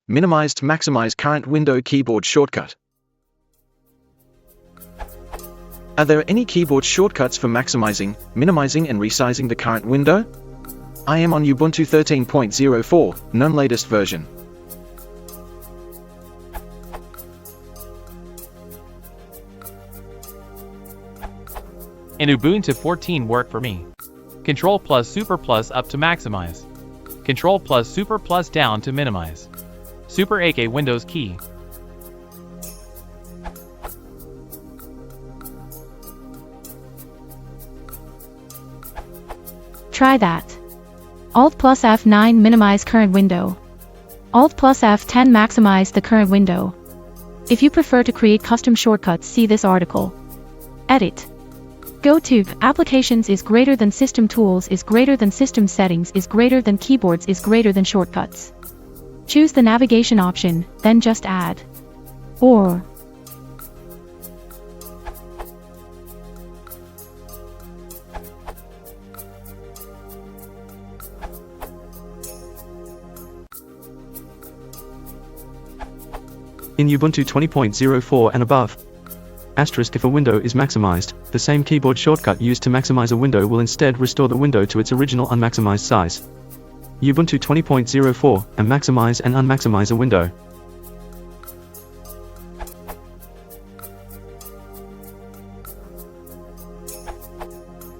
Minimize to maximize current window keyboard shortcut. Are there any keyboard shortcuts for maximizing, minimizing and resizing the current window? I am on Ubuntu 13.04, GNOME latest version. And Ubuntu 14 work for me. Control plus super plus up to maximize. Control plus super plus down to minimize. Super AK Windows key. Try that. Alt plus F9 minimize current window. Alt plus F10 maximize the current window. If you prefer to create custom shortcuts, see this article. Edit. Go to Applications is greater than System Tools is greater than System Settings is greater than Keyboards is greater than Shortcuts. Choose the navigation option, then just add or. In Ubuntu 20.04 and above. Asterisk if a window is maximized, the same keyboard shortcut used to maximize a window will instead restore the window to its original unmaximized size. Ubuntu 20.04 and maximize and unmaximize a window.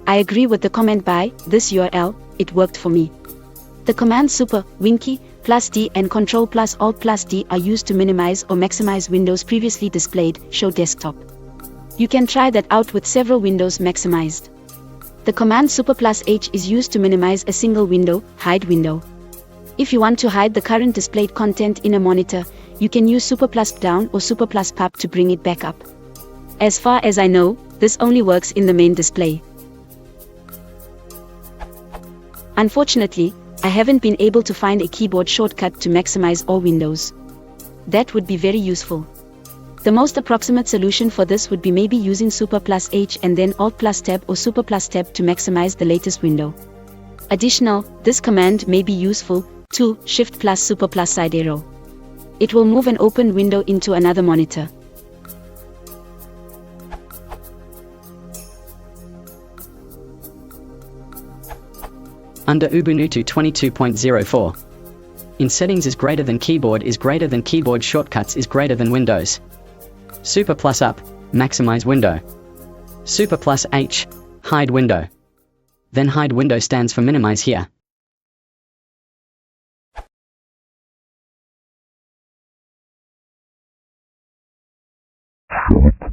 I agree with the comment by this URL, it worked for me. The command super, winky, plus D and Control plus Alt plus D are used to minimize or maximize windows previously displayed, show desktop. You can try that out with several windows maximized. The command super plus H is used to minimize a single window, hide window. If you want to hide the current displayed content in a monitor, you can use super plus down or super plus pub to bring it back up. As far as I know, this only works in the main display. Unfortunately, I haven't been able to find a keyboard shortcut to maximize all windows. That would be very useful. The most approximate solution for this would be maybe using super plus H and then Alt plus Tab or super plus Tab to maximize the latest window. Additional, this command may be useful, too, Shift plus super plus side arrow. It will move an open window into another monitor. Under Ubuntu 22.04. In settings is greater than keyboard is greater than keyboard shortcuts is greater than Windows. Super plus up, maximize window. Super plus H, hide window. Then hide window stands for minimize here. Shut